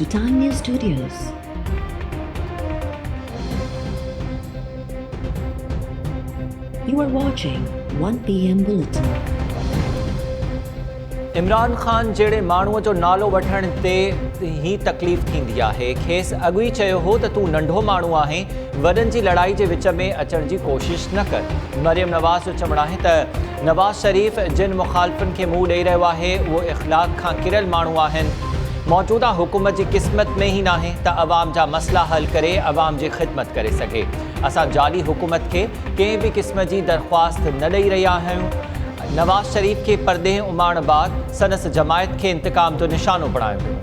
to Time News Studios. You are watching 1 PM Bulletin. Imran Khan जहिड़े माण्हूअ जो नालो वठण ते ही तकलीफ़ थींदी आहे। खेसि अॻु ई चयो हो त तूं नंढो माण्हू आहीं, वॾनि जी लड़ाई जे विच में अचण जी कोशिश न कर। मरियम नवाज़ जो चवणु आहे त नवाज़ शरीफ़ जिन मुख़ालिफ़ुनि खे मुंहुं ॾेई रहियो आहे उहो इख़्लाक़ खां किरियल माण्हू आहिनि। मौजूदा हुकूमत जी क़िस्मत में ही नाहे त अवाम जा मसला हल करे अवाम जी ख़िदमत करे सघे। असां जाली हुकूमत खे कंहिं बि क़िस्म जी दरख़्वास्त न ॾेई रहिया आहियूं। नवाज़ शरीफ़ खे परदेह उमाइण बाद संदसि जमायत खे इंतकाम जो निशानो बणायो वियो।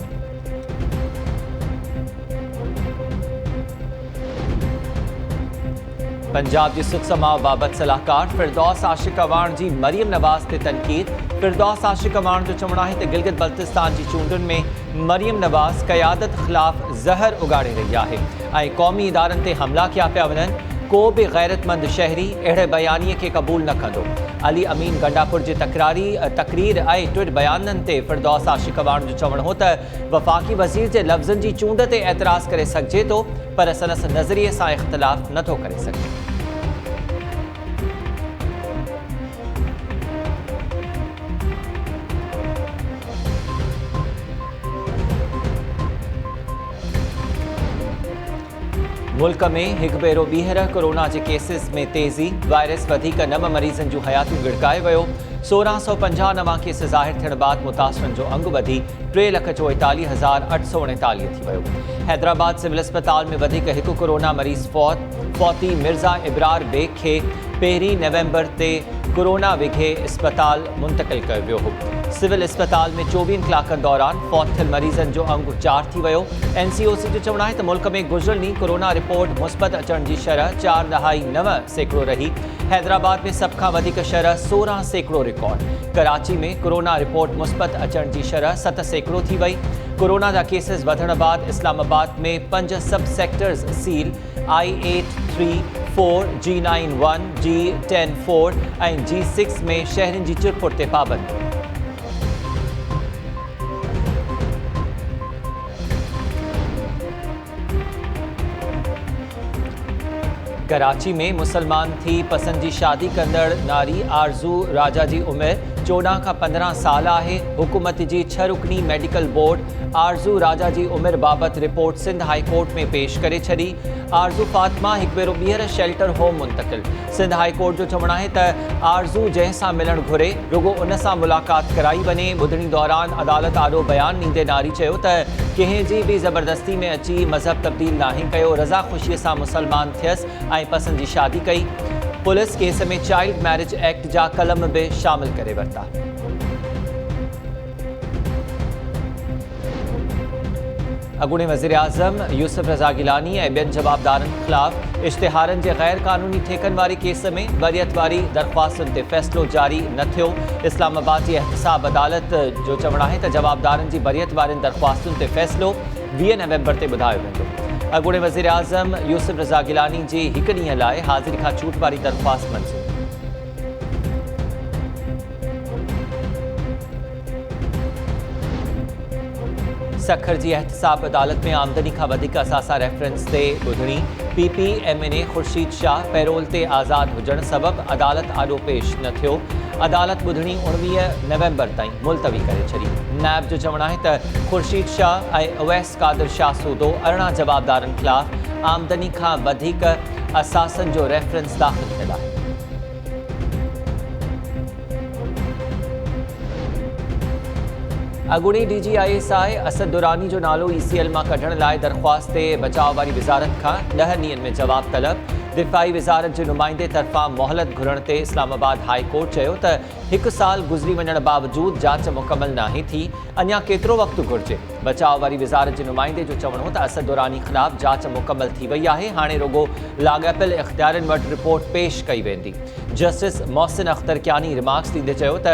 पंजाब जी सुख समाव बाबति सलाहकार फिरदौस आशिक अवाण जी मरियम नवाज़ ते तनक़ीद। फिरदौस आशिक अवाण जो चवणु आहे त गिलगित बल्तिस्तान जी चूंडुनि में मरियम नवाज़ क़यादत ख़िलाफ़ ज़हर उगाड़े रही आहे ऐं क़ौमी इदारनि ते हमला कया पिया वञनि। को बि गैरतमंद शहरी अहिड़े बयानीअ खे क़बूल न कंदो। अली अमीन गंडापुर जे तक़रीर ऐं ट्विट बयाननि ते फिरदौस आशिक अवाण जो चवणु हो त वफ़ाक़ी वज़ीर जे लफ़्ज़नि जी चूंड ते एतिराज़ करे सघिजे थो, पर संदसि नज़रिए सां इख़्तिलाफ़ नथो करे सघे। मुल्क में हिकु भेरो ॿीहर कोरोना जे केसिस में तेज़ी। वायरस वधीक 9 मरीज़नि जूं हयातियूं गिड़काए वियो। 1650 नवां केस ज़ाहिर थियण बाद मुतासिरनि जो अंग वधी 3,44,839 थी वियो। हैदराबाद सिविल अस्पताल में वधीक हिकु कोरोना मरीज़ फौती मिर्ज़ा इब्रार बेग खे 1 नवंबर ते कोरोना विघे अस्पताल मुंतक़िल कयो वियो हो। सिविल अस्पताल में 24 कलाकनि दौरान फौत थियल मरीज़नि जो अंग 4 थी वियो। NCOC जो चवणु आहे त मुल्क में गुज़िरियल ॾींहुं कोरोना रिपोर्ट मुस्बत अचण जी शरह 4.9% रही। हैदराबाद में सभ खां वधीक शरह 16% रिकॉर्ड। कराची में कोरोना रिपोर्ट मुस्बत अचण जी शरह 7% थी वई। कोरोना जा केसिस वधण बाद इस्लामाबाद में 5 सब sectors seal. I-834, G91, G104 ऐं G6 में शहरनि जी चुरपुर ते पाबंदी। कराची में मुसलमान थी पसंद जी शादी कंदड़ नारी आरज़ू राजा जी उमिरि 14 खां 15 साल आहे। हुकूमत जी 6 रुकनी मेडिकल बोर्ड आरज़ू राजा जी उमिरि बाबति रिपोर्ट सिंध हाई कोर्ट में पेश करे छॾी। आरज़ू फातिमा हिकु भेरो ॿीहर शेल्टर होम मुंतक़िल। सिंध हाई कोर्ट जो चवणु आहे त आरज़ू जंहिंसां मिलणु घुरे रुगो उन सां मुलाक़ात कराई वञे। ॿुधणी दौरान अदालत आॾो बयानु ॾींदे नारी चयो त कंहिं जी बि ज़बरदस्ती में अची मज़हब तब्दील नाहे कयो। रज़ा ख़ुशीअ सां मुसलमान थियसि ऐं पसंद जी शादी कई। पुलिस केस में चाइल्ड मैरिज एक्ट जा कलम बि शामिल करे वरिता। अॻूणे वज़ीर आज़म यूसुफ रज़ा गिलानी ऐं ॿियनि जवाबदारनि ख़िलाफ़ इश्तिहारनि जे गैर क़ानूनी ठेकनि वारी केस में वरीयत वारी दरख़्वास्तुनि ते फ़ैसिलो जारी न थियो। इस्लामाबाद जी एहतिसाब अदालत जो चवणु आहे त जवाबदारनि जी वरीयत वारनि दरख़्वास्तुनि ते फ़ैसिलो 20 नवंबर ते ॿुधायो वेंदो। अॻूणे वज़ीर आज़म यूसुफ रज़ा गिलानी जी हिकु ॾींहं लाइ हाज़िरी खां छूट वारी दरख़्वास्त मंज़ूर। सखर जी एहतिसाब अदालत में आमदनी खां वधीक असासा रेफरेंस ते ॿुधणी। PPMNA ख़ुर्शीद शाह पैरोल ते आज़ादु हुजण सबबि अदालत आॾो पेश न थियो। अदालत ॿुधणी 19 नवंबर ताईं मुलतवी करे छॾी। नैब जो चवणु आहे त ख़ुर्शीद शाह ऐं अवैस कादिर शाह सूदो 18 जवाबदारनि ख़िलाफ़ आमदनी खां वधीक असासनि जो रेफरेंस दाख़िल थियल आहे। अॻूणी DGISI असद दुरानी जो नालो ECL मां कढण लाइ दरख़्वास्त ते बचाव वारी वज़ारत खां 10 ॾींहनि में जवाब तलब। दिफ़ाई वज़ारत जे नुमाइंदे तरफ़ां मोहलत घुरण ते इस्लामाबाद हाई कोर्ट चयो त 1 साल गुज़री वञण बावजूदि जांच मुकमल नाहे थी। अञा केतिरो वक़्तु घुरिजे। बचाव वारी वज़ारत जे नुमाइंदे जो चवणु हो त असद दुरानी ख़िलाफ़ जांच मुकमल थी वई आहे। हाणे रुगो लाॻापियल इख़्तियारनि वटि रिपोर्ट पेश कई वेंदी। जस्टिस मोहसिन अख्तर कियानी रिमार्क्स ॾींदे चयो त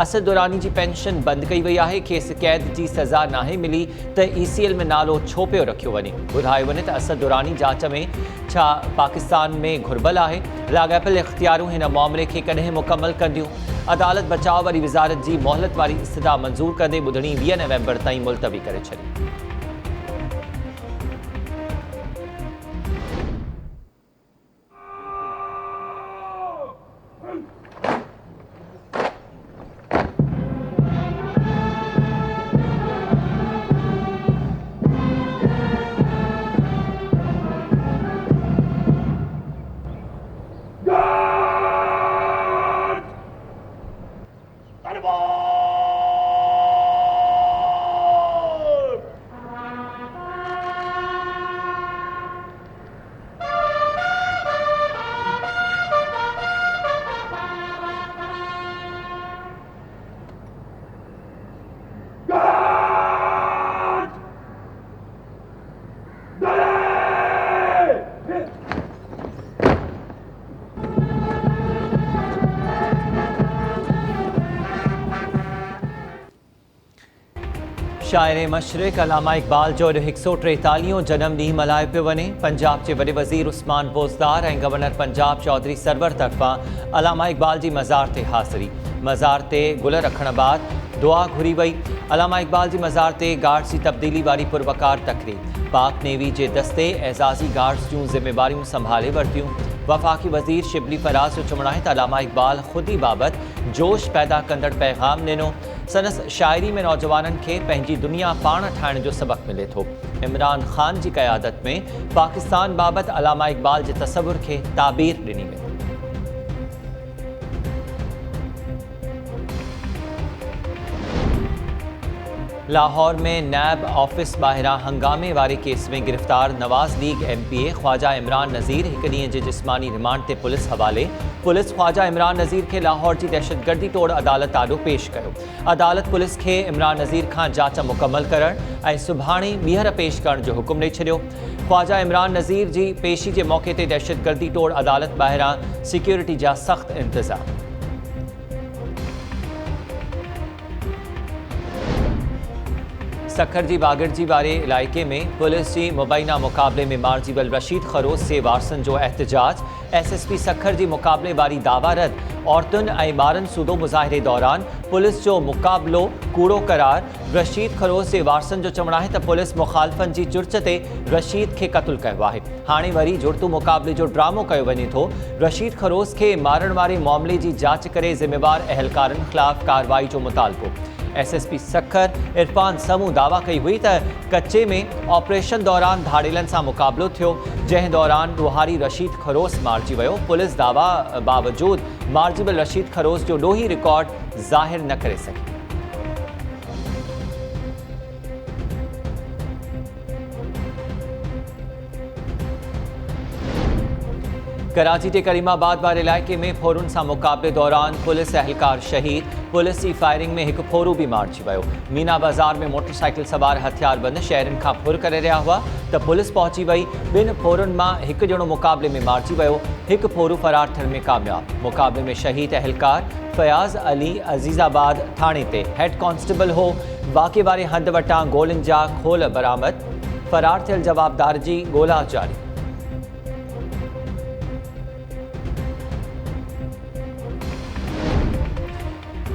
असद दुरानी जी पेंशन बंदि कई वई आहे। खेसि क़ैद जी सज़ा नाहे मिली त ECL में नालो छो पियो रखियो वञे। ॿुधायो वञे त असद दुरानी जांच में छा पाकिस्तान में घुर्बल आहे। लाॻापियल इख़्तियारूं हिन मामले खे कॾहिं मुकमल कंदियूं। अदालत बचाव वारी वज़ारत जी मोहलत वारी इस्तदा मंज़ूर कंदे ॿुधणी 20 नवंबर ताईं मुलतवी करे छॾी। शायर मशरिक अलामा इकबाल जो 143 जन्म ॾींहुं मल्हायो पियो वञे। पंजाब जे वॾे वज़ीर उस्मान बोज़दार ऐं गवर्नर पंजाब चौधरी सरवर तरफ़ां अलामा इकबाल जी मज़ार ते हाज़िरी। मज़ार ते गुल रखण बाद दुआ घुरी वई। अलामा इकबाल जी मज़ार ते गार्ड्स जी तब्दीली वारी पुरवकार तकरीब। पाक नेवी जे दस्ते एज़ाज़ी गार्ड्स जूं ज़िम्मेवारियूं संभाले वरितियूं। वफ़ाक़ी वज़ीर शिबली फराज़ जो चवणु आहे त अलामा इकबाल ख़ुदी बाबति जोश पैदा कंदड़ पैगाम ॾिनो। संदसि शाइरी में नौजवाननि खे पंहिंजी दुनिया पाण ठाहिण जो सबक़ मिले थो। इमरान ख़ान जी क़यादत में पाकिस्तान बाबति अलामा इकबाल जे तसव्वुर खे ताबीर ॾिनी वेंदी। लाहौर में नैब ऑफिस ॿाहिरां हंगामे वारे केस में गिरफ़्तार नवाज़ लीग MPA ख्वाजा इमरान नज़ीर हिकु ॾींहं जे जिस्मानी रिमांड ते पुलिस हवाले। पुलिस ख्वाजा इमरान नज़ीर खे लाहौर जी दहशतगर्दी तोड़ अदालत ॾाढो पेश कयो। अदालत पुलिस खे इमरान नज़ीर खां जांच मुकमल करणु ऐं सुभाणे ॿीहर पेश करण जो हुकुम ॾेई छॾियो। ख्वाजा इमरान नज़ीर जी पेशी जे मौक़े ते दहशतगर्दी तोड़ अदालत ॿाहिरां सिक्योरिटी जा सख़्त इंतज़ाम। सखर जी बागड़जी वारे इलाइक़े में पुलिस जी मुबैना मुक़ाबले में मारिजी वियल रशीद खरोस जे वारसनि जो एहतजाज। SSP सखर जी मुक़ाबले वारी दावा रद। औरतुनि ऐं ॿारनि सूदो मुज़ाहिरे दौरान पुलिस जो मुक़ाबलो कूड़ो करार। रशीद खरोस जे वारसनि जो चवणु आहे त पुलिस मुख़ालिफ़नि जी चुर्च ते रशीद खे क़तलु कयो आहे। हाणे वरी जुड़तू मुक़ाबले जो ड्रामो कयो वञे थो। रशीद खरोस खे मारण वारे मामले जी जांच करे ज़िम्मेवार अहलकारनि ख़िलाफ़ कार्रवाई जो मुतालबो। SSP सखर इरफान समूह दावा कई हुई त कच्चे में ऑपरेशन दौरान धाड़ेलनि सां मुक़ाबलो थियो, जंहिं दौरान ॾोहारी रशीद खरोस मारिजी वियो। पुलिस दावा बावजूदि मारिजी वियल रशीद खरोस जो ॾोही रिकॉर्ड ज़ाहिर न करे सघी। कराची के करीमाबाद वारे इलाइक़े में फोरुनि सां मुक़ाबले दौरान पुलिस अहलकार शहीद। पुलिस जी फायरिंग में हिकु फोरू भी मारिजी वियो। मीना बाज़ार में मोटरसाइकिल सवार हथियारबंद शहरनि खां फुर करे रहिया हुआ त पुलिस पहुची वई। ॿिनि फोरुनि मां हिकु ॼणो मुक़ाबले में मारिजी वियो। हिकु फोरू फरार थियण में कामयाब। मुक़ाबले में शहीद अहलकार फयाज़ अली अज़ीज़ाबाद थाणे ते हेड कांस्टेबल हो। वाक़े वारे हंध वटां गोलियुनि जा खोल बरामद। फरार थियल जवाबदार जी ॻोल्हा जारी।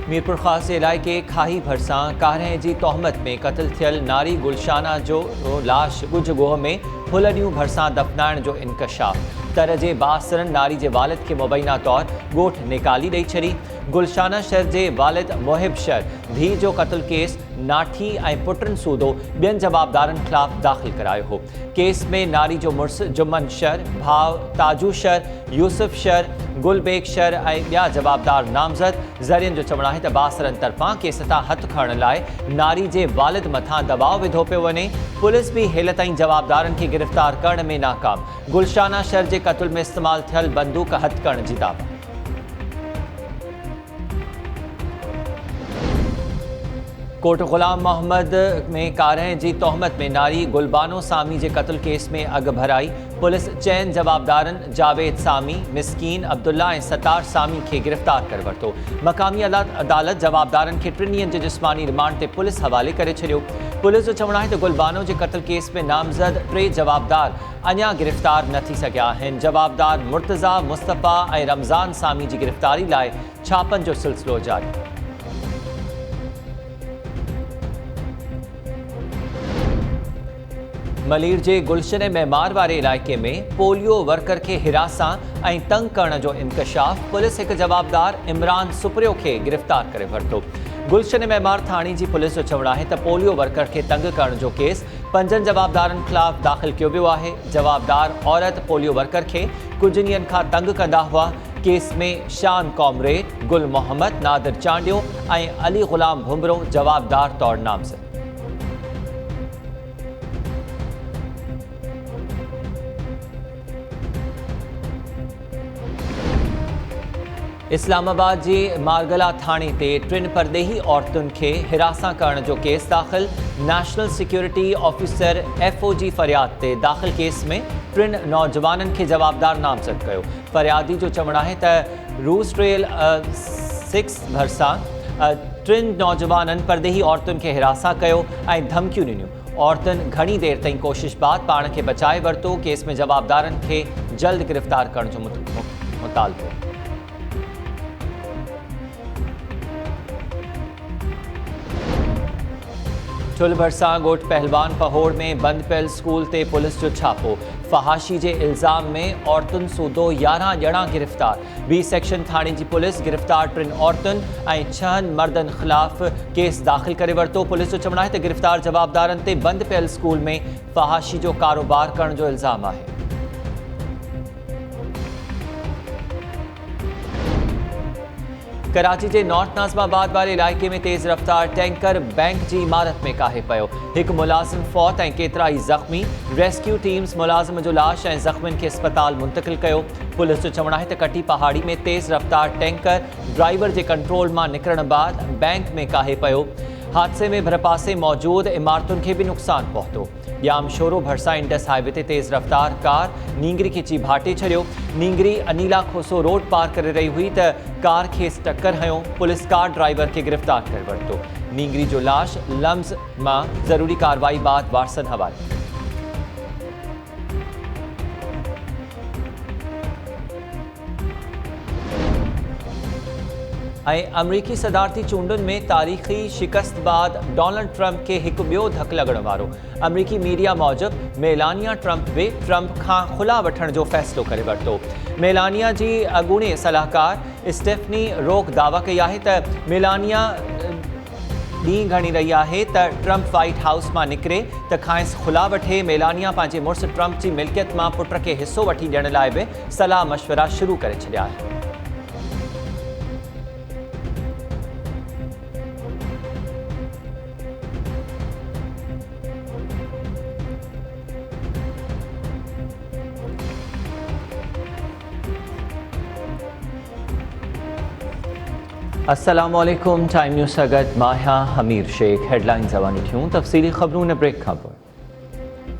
मीरपुर ख़ास इलाइक़े खाही भरिसां कारहें जी तोहमत में क़त्ल थियल नारी गुलशाना जो लाश ॻुझ गोह में फुलड़ियूं भरिसां दफ़नाइण जो इंकशाफ। तर जे बासरनि नारी जे वालिद खे मुबैना तौर ॻोठ निकाली ॾेई छॾी। गुलशाना शर जे वालिद मोहिब शर धीउ जो क़त्ल केस नाठी ऐं पुटनि सूदो ॿियनि जवाबदारनि ख़िलाफ़ दाख़िल करायो हो। केस में नारी जो मुड़ुसु जुम्मन शर, भाउ ताजू शर, यूसुफ शर, गुलबेग शर ऐं ॿिया जवाबदार नामज़द। ज़रियनि जो चवणु आहे त बासरनि तरफ़ां केस तां हथु खणण लाइ नारी जे वालिद मथां दबाउ विधो पियो वञे। पुलिस बि हेल ताईं जवाबदारनि खे गिरफ़्तार करण में नाकाम। गुलशाना शर जे क़त्ल में इस्तेमाल थियल बंदूक हथु करण जी दावा। कोट ग़ुलाम मोहम्मद में कारहें जी तोहमत में नारी गुलबानो सामी जे क़त्ल केस में अॻु भराई। पुलिस चइनि जवाबदारनि जावेद सामी, मिस्कीन अब्दुल्ला ऐं सतार सामी खे गिरफ़्तार करे वरितो। मक़ामी अदालत जवाबदारनि खे 3 ॾींहंनि जे जिस्मानी रिमांड ते पुलिस हवाले करे छॾियो। पुलिस जो चवणु आहे त गुलबानो जे क़त्ल केस में नामज़द 3 जवाबदार अञा गिरफ़्तार न थी सघिया आहिनि। जवाबदार मुर्तज़ा, मुस्तफ़ा ऐं रमज़ान सामी जी गिरफ़्तारी लाइ छापनि जो सिलसिलो जारी। मलीर जे गुलशन मेमार वारे इलाइक़े में पोलियो वर्कर खे हिरासां ऐं तंग करण जो इंकशाफ। पुलिस हिकु जवाबदार इमरान सुप्रियो खे गिरफ़्तार करे वरितो। गुलशन मेमार थाणे जी पुलिस जो चवणु आहे त पोलियो वर्कर खे तंग करण जो केस 5 जवाबदारनि ख़िलाफ़ दाख़िल कयो वियो आहे। जवाबदार औरत पोलियो वर्कर खे कुझु ॾींहंनि खां तंग कंदा हुआ। केस में शान कॉमरेड, गुल मोहम्मद, नादिर चांडियो ऐं अली ग़ुलाम भुमरो जवाबदार तौर नामज़द। इस्लामाबाद जी मारगला थाणे ते 3 परदेही औरतुनि खे हिरासां करण जो केस दाख़िल। नेशनल सिक्योरिटी ऑफिसर FOG फरियाद ते दाख़िल केस में 3 नौजवाननि खे जवाबदार नामज़द कयो। फरियादी जो चवणु आहे त रूस ट्रेल 6 भरिसां टिन नौजवाननि परदेही औरतुनि खे हिरासा कयो ऐं धमकियूं ॾिनियूं। औरतुनि घणी देर ताईं कोशिश बाद पाण खे बचाए वरितो। केस में जवाबदारनि खे जल्द गिरफ़्तार करण जो मुतालबो। ठुल भरसां ॻोठ पहलवान पहोड़ में बंद पियल स्कूल ते पुलिस जो छापो। फहाशी जे इल्ज़ाम में औरतुनि सूदो 11 ॼणा गिरफ़्तार। बी सेक्शन थाणे जी पुलिस गिरफ़्तार 3 औरतुनि ऐं 6 मर्दनि ख़िलाफ़ केस दाख़िल करे वरितो। पुलिस जो चवणु आहे त गिरफ़्तार जवाबदारनि ते बंद पियल स्कूल में फहाशी जो कारोबार करण जो इल्ज़ाम आहे। कराची के नॉर्थ नाज़िमाबाद वाले इलाके में तेज़ रफ्तार टैंकर बैंक की इमारत में काहे पियो। एक मुलाजिम फौत ऐं केतरा ई ज़ख्मी। रेस्क्यू टीम्स मुलाजिम जो लाश ऐं ज़ख्मियुनि खे अस्पताल मुंतकिल कयो। पुलिस जो चवणु आहे त कटी पहाड़ी में तेज़ रफ्तार टैंकर ड्राइवर के कंट्रोल मां निकिरण बाद बैंक में काहे पियो। हादसे में भरपासे मौजूद इमारतुनि खे भी नुक़सान पहुतो। याम शोरो भरसा इंडस हाईवे ते तेज़ रफ्तार कार नींगरी खिची भाटे छॾियो। नींगरी अनीला खोसो रोड पार करे रही हुई त कार खेसि टक्कर हयो। पुलिस कार ड्राइवर के गिरफ़्तार करे वरितो। नींगरी जो लाश लम्ज़ मां ज़रूरी कार्रवाई बाद वारसनि हवाले। अमरीकी सदारती चूंडुनि में तारीख़ी शिकस्त बाद डोनाल्ड ट्रंप के एक ॿियो धक लॻण वारो। अमरीकी मीडिया मूजिब मेलानिया ट्रंप बि ट्रंप खां खुला वठण जो फ़ैसिलो करे वरितो। मेलानिया जी अॻूणे सलाहकार स्टेफनी रोक दावा कई आहे त मेलानिया ॾींहुं घणी रही आहे त ट्रंप व्हाइट हाउस मां निकिरे त खांसि खुला वठे। मेलानिया पंहिंजे मुड़ुस ट्रंप जी मिल्कियत मां पुट खे हिसो वठी ॾियण लाइ बि सलाह मशवरा शुरू करे छॾिया आहिनि। अस्सलामुअलैकुम। टाइम न्यूज़ सां गॾु मां आहियां हमीर शेख। हेडलाइन्स अवानी थियूं तफ़सीली ख़बरूं ब्रेक खां पोइ।